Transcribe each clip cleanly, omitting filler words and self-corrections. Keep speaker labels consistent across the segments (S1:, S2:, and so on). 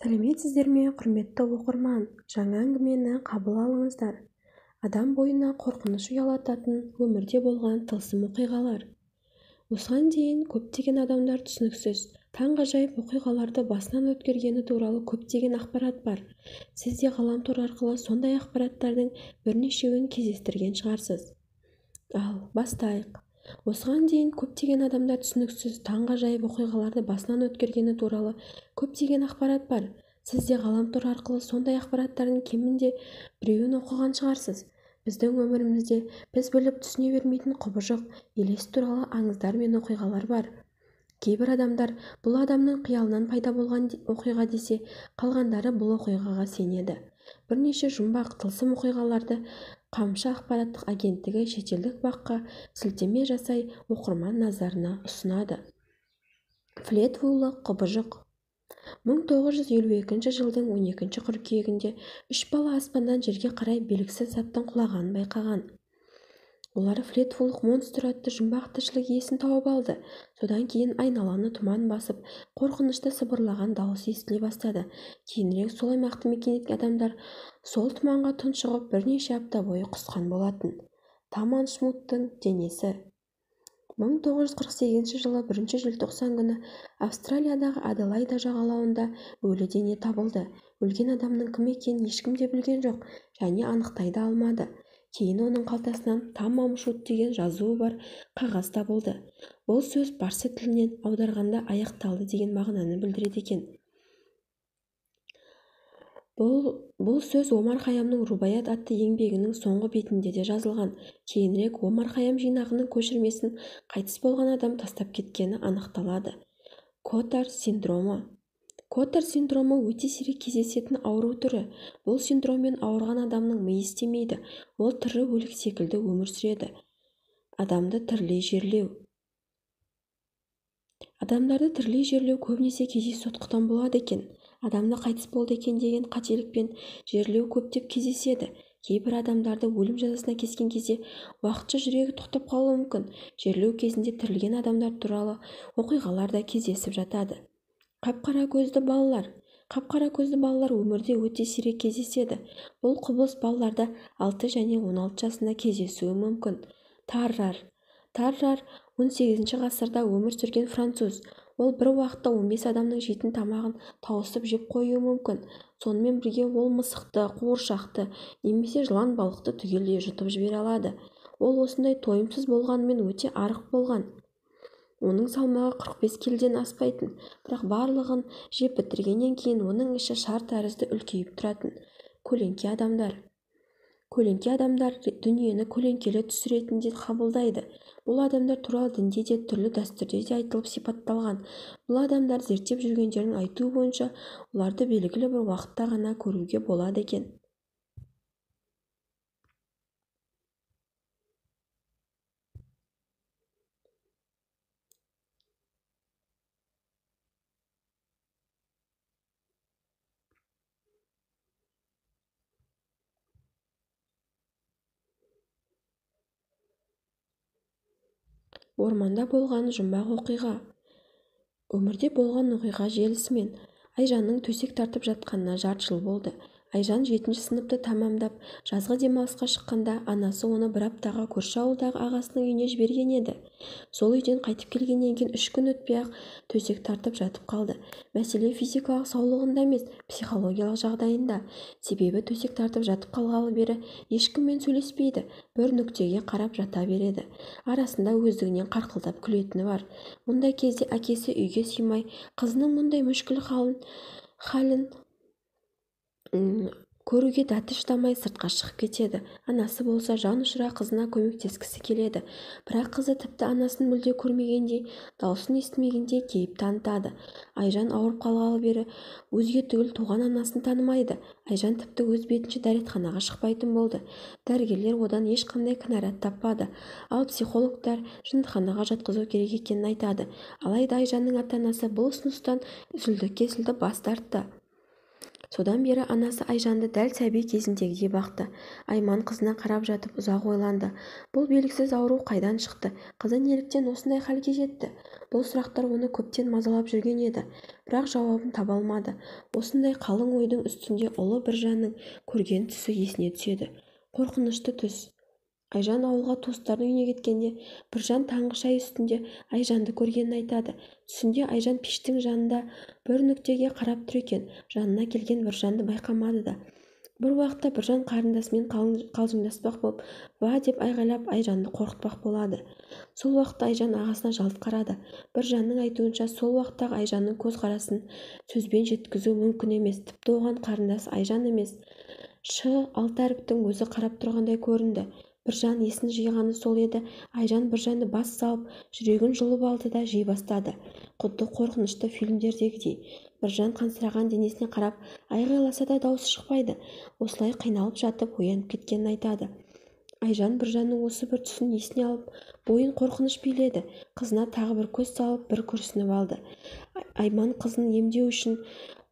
S1: сәлеметсіздер ме, құрметті оқырман? Жаңа әңгімені қабыл алыңыздар. Адам бойына қорқыныш ұялататын өмірде болған тылсым оқиғалар. Осыған дейін көптеген адамдар түсініксіз, таңғажайып оқиғаларды басынан өткергені туралы көптеген ақпарат бар. Сіз де ғаламтор арқылы сондай ақпараттардың бірнешеуін кездестірген шығарсыз. Ал бастайық. Осыған дейін көптеген адамдар түсініксіз, таңғажайып оқиғаларды басынан өткергені туралы көптеген ақпарат бар. Сіз де ғаламтор арқылы сондай ақпараттардың кемінде біреуін оқыған шығарсыз. Біздің өмірімізде біз біліп түсіне бермейтін құбыжық, елес туралы аңыздар мен оқиғалар бар. Кейбір адамдар бұл адамның қиялынан пайда болған оқиға десе, қалғандары бұл оқиғаға сенеді. Бірнеше жұмбақ тылсым оқиғаларды Қамшы ақпараттық агенттігі шетелдік баққа сілтеме жасай оқырман назарына ұсынады. Флетвуйлы құбыжық. 1952 жылдың 12 қыркүйегінде 3 бала аспаннан жерге қарай белгісіз заттың құлағанын байқаған. Олар Флетвуйлық монстр атты жұмбақ тіршілік иесін тауып алды. Содан кейін айналаны тұман басып, қорқынышты сыбырлаған дауыс естіле бастады. Кейінірек сол аймақты мекен еткен адамдар сол тұманға тұншығып бірнеше апта бойы құсқан болатын. Таман Шмуттың денесі. 1948 жылы 1 желтоқсан күні Австралиядағы Аделаида жағалауында өлі дене табылды. Өлген адамның кім екенін ешкім де білген жоқ және анықтай да алмады. Кейін оның қалтасынан Таман Шмутт деген жазуы бар қағаз табылды. Бұл сөз парсы тілінен аударғанда аяқталды деген мағынаны білдіреді екен. Бұл сөз Омар Хайямның Рубаят атты еңбегінің соңғы бетінде де жазылған. Кейінірек Омар Хайям жинағының көшірмесін қайтыс болған адам тастап кеткені анықталады. Котар синдромы. Котар синдромы өте сирек кездесетін ауру түрі. Бұл синдроммен ауырған адамның миы істемейді. Ол тірі өлік секілді өмір сүреді. Адамдарды тірілей жерлеу көбінесе кездейсоқтықтан болады екен. Адамды қайтыс болды екен деген қателікпен жерлеу көптеп кездеседі. Кейбір адамдарды өлім жазасына кескен кезде уақытша жүрегі тоқтап қалуы мүмкін. Жерлеу кезінде тірілген адамдар туралы оқиғалар да кездесіп жатады. Қап-қара көзді балалар өмірде өте сирек кездеседі. Бұл құбылыс балаларда 6 және 16 жасында кездесуі мүмкін. Таррар 18 ғасырда өмір сүрген француз. Ол бір уақытта 15 адамның жейтін тамағын тауысып жеп қоюы мүмкін. Сонымен бірге ол мысықты, қуыршақты немесе жылан балықты түгелдей жұтып жібере алады. Ол осындай тойымсыз болғанымен өте арық болған. Оның салмағы 45 келіден аспайтын, бірақ барлығын жеп бітіргеннен кейін оның іші шар тәрізді үлкейіп тұратын. Көлеңке адамдар дүниені көлеңкелі түс ретінде қабылдайды. Бұл адамдар туралы дінде де түрлі дәстүрде де айтылып сипатталған. Бұл адамдар зерттеп жүргендердің айтуы бойынша оларды белгілі бір уақытта ғана көруге болады екен. Орманда болған жұмбақ оқиға. Өмірде болған оқиға желісімен. Айжанның төсек тартып жатқанына жарты жыл болды. Айжан 7-ші сыныпты тамамдап жазғы демалысқа шыққанда анасы оны бір аптаға көрші ауылдағы ағасының үйіне жіберген еді. Сол үйден қайтып келгеннен кейін 3 күн өтпей-ақ төсек тартып жатып қалды. Мәселе физикалық саулығында емес, психологиялық жағдайында. Себебі төсек тартып жатып қалғалы бері ешкіммен сөйлеспейді, бір нүктеге қарап жата береді. Арасында өздігінен қарқылдап күлетіні бар. Мұндай кезде әкесі үйге сыймай, қызының мұндай мүшкіл халін көруге дәті шыдамай сыртқа шығып кетеді. Анасы болса жан ұшыра қызына көмектескісі келеді. Бірақ қызы тіпті анасын мүлде көрмегендей, даусын естімегендей кейіп танытады. Айжан ауырып қалғалы бері өзге түгіл туған анасын танымайды. Айжан тіпті өз бетінше дәретханаға шықпайтын болды. Дәрігерлер одан ешқандай кінәрат таппады. Ал психологтар жындыханаға жатқызу керек екенін айтады. Алайда Айжанның ата-анасы бұл ұсыныстан үзілді-кесілді бас тартты. Содан бері анасы Айжанды дәл сәби кезіндегідей бақты. Айман қызына қарап жатып ұзақ ойланды. Бұл белгісіз ауру қайдан шықты? Қызы неліктен осындай халге жетті? Бұл сұрақтар оны көптен мазалап жүрген еді, бірақ жауабын таба алмады. Осындай қалың ойдың үстінде ұлы Біржанның көрген түсі есіне түседі. Қорқынышты түс. Айжан ауылға туыстардың үйіне кеткенде Біржан таңғы шай үстінде Айжанды көргенін айтады. Түсінде Айжан пештің жанында бір нүктеге қарап тұр екен. Жанына келген Біржанды байқамады да. Бір уақытта Біржан қарындасымен қалжыңдаспақ болып «ва» деп айғайлап Айжанды қорқытпақ болады. Сол уақытта Айжан ағасына жалт қарады. Біржанның айтуынша сол уақыттағы Айжанның көзқарасын сөзбен жеткізу мүмкін емес. Тіпті оған қарындас Айжан емес, алты әріптің өзі қарап тұрғандай көрінді. Біржан есін жиғаны сол еді. Айжан Біржанды бас салып, жүрегін жұлып алды да жей бастады. Құдды қорқынышты фильмдердегідей. Біржан қансыраған денесіне қарап айғайласа да даусы шықпайды. Осылай қиналып жатып оянып кеткенін айтады. Айжан Біржанның осы бір түсін есіне алып, бойын қорқыныш биледі. Қызына тағы бір көз салып, бір күрсініп алды. Айман қызын емдеу үшін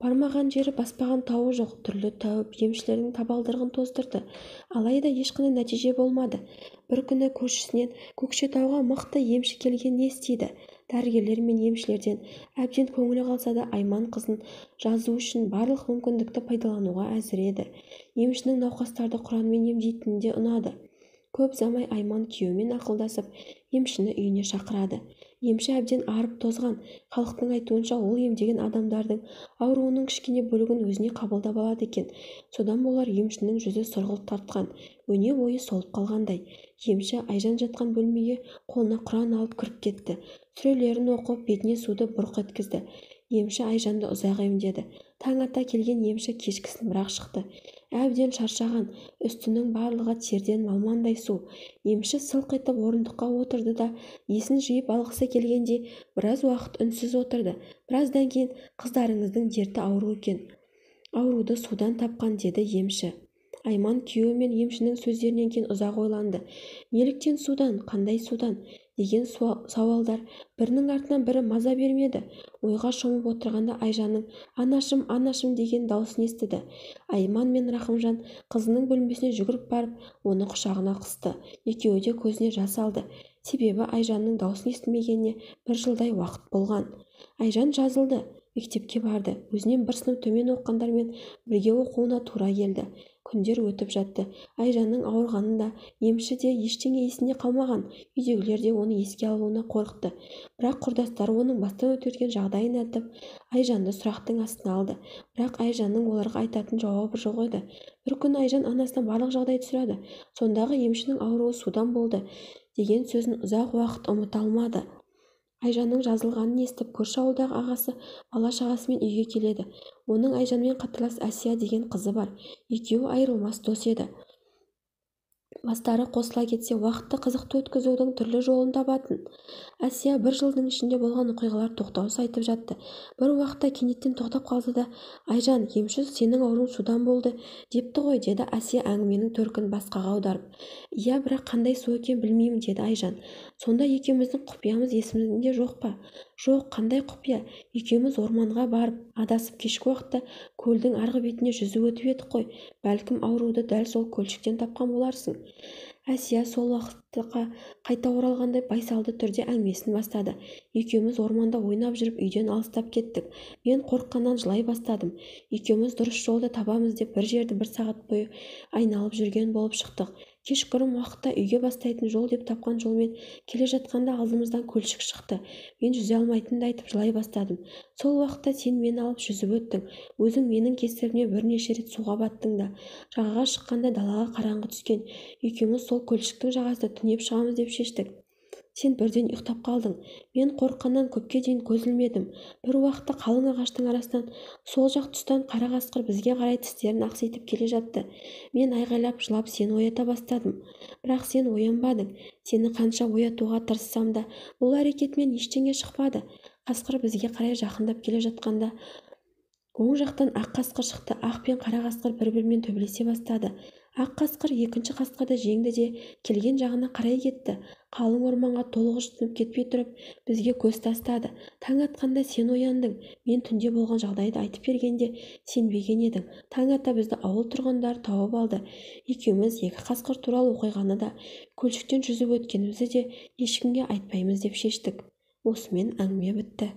S1: бармаған жері, баспаған тауы жоқ. Түрлі тәуіп емшілердің табалдырығын тоздырды. Алайда ешқандай нәтиже болмады. Бір күні көршісінен Көкшетауға мықты емші келгенін естиді. Дәрігерлер мен емшілерден әбден көңілі қалса да, Айман қызын жазу үшін барлық мүмкіндікті пайдалануға әзір еді. Емшінің науқастарды Құранмен емдейтіні де ұнады. Көп замай Айман күйеуімен ақылдасып, емшіні үйіне шақырады. Емші әбден арып тозған. Халықтың айтуынша ол емдеген адамдардың ауруының кішкене бөлігін өзіне қабылдап алады екен. Содан болар емшінің жүзі сұрғылт тартқан, өне бойы солып қалғандай. Емші Айжан жатқан бөлмеге қолына Құран алып кіріп кетті. Сүрелерін оқып, бетіне суды бұрқ еткізді. Емші Айжанды ұзақ емдеді. Таң ата келген емші кешкісін бірақ шықты. Әбден шаршаған, үстінің барлығы терден малмандай су. Емші сылқ етіп орындыққа отырды да, есін жиып алғысы келгенде біраз уақыт үнсіз отырды. Біраздан кейін қыздарыңыздың дерті ауру екен. Ауруды судан тапқан, деді емші. Айман күйеуі мен емшінің сөздерінен кейін ұзақ ойланды. Неліктен судан, қандай судан деген сауалдар бірінің артынан бірі маза бермеді. Ойға шомып отырғанда Айжанның «Анашым, анашым» деген даусын естіді. Айман мен Рахымжан қызының бөлмесіне жүгіріп барып, оны құшағына қысты. Екеуі де көзіне жас алды. Себебі Айжанның даусын естімегеніне бір жылдай уақыт болған. Айжан жазылды, мектепке барды. Өзінен бір сынып төмен оқығандармен бірге оқуына тура келді. Күндер өтіп жатты. Айжанның ауырғанын да, емші де ештеңе есінде қалмаған. Үйдегілер де оны еске алуына қорықты. Бірақ құрдастары оның бастан өткен жағдайын айтып, Айжанды сұрақтың астына алды. Бірақ Айжанның оларға айтатын жауабы жоқ еді. Bir күні Айжан анасына барлық жағдайды сұрады. Сондағы емшінің ауруы судан болды деген сөзін ұзақ уақыт ұмыта алмады. Айжанның жазылғанын естіп, көрші ауылдағы ағасы бала-шағасымен үйге келеді. Оның Айжанмен қатарлас Әсия деген қызы бар. Екеуі айырылмас дос еді. Бастары қосыла кетсе, уақытты қызықты өткізудің түрлі жолын табатын. Әсия бір жылдың ішінде болған оқиғалар тоқтаусыз айтып жатты. Бір уақытта кенеттен тоқтап қалды да, «Айжан, емші сенің ауруың судан болды депті ғой», деді Әсия әңгіменің төркінін басқаға аударып. «Иә, бірақ қандай су екен білмеймін», деді Айжан. «Сонда екеуміздің құпиямыз есімізде жоқ па?» «Жоқ, қандай құпия? Екеуміз орманға барып, адасып кешкі уақытта көлдің арғы бетіне жүзіп өтіп едік қой. Бәлкім ауруды дәл сол көлшіктен тапқан боларсың». Әсия сол уақытқа қайта оралғандай байсалды түрде әңгімесін бастады. «Екеуміз орманда ойнап жүріп үйден алыстап кеттік. Мен қорыққаннан жылай бастадым. Екеуміз дұрыс жолды табамыз деп бір жерді бір сағат бойы айналып жүрген болып шықтық. Кешқұрым уақытта үйге бастайтын жол деп тапқан жолмен келе жатқанда алдымыздан көлшік шықты. Мен жүзе алмайтынымды айтып жылай бастадым. Сол уақытта сен мені алып жүзіп өттің. Өзің менің кесірімнен бірнеше рет суға баттың да. Жағаға шыққанда далаға қараңғы түскен. Екеуміз сол көлшіктің жағасында түнеп шығамыз деп шештік. Сен бірден ұйықтап қалдың. Мен қорыққаннан көпке дейін көз ілмедім. Bir уақытта қалың ағаштың арасынан сол жақ тұстан қара қасқыр бізге қарай тістерін ақситып келе жатты. Мен айғайлап жылап сені оята бастадым. Бірақ сен оянбадың. Сені қанша оятуға тырыссам да, бұл әрекетмен ештеңе шықпады. Қасқыр бізге қарай жақындап келе жатқанда оң жақтан ақ қасқыр шықты. Ақ пен қара қасқыр бір-бірімен төбелесе бастады. Ақ қасқыр екінші қасқырды жеңді де келген жағына қарай кетті. қалың орманға толық жұтынып кетпей тұрып бізге көз тастады. Таң атқанда сен ояндың. Мен түнде болған жағдайды айтып бергенде сенбеген едің. Таң ата бізді ауыл тұрғындары тауып алды. Екеуміз екі қасқыр туралы оқиғаны да, көлшіктен жүзіп өткенімізді де ешкімге айтпаймыз деп шештік. Осымен әңгіме бітті.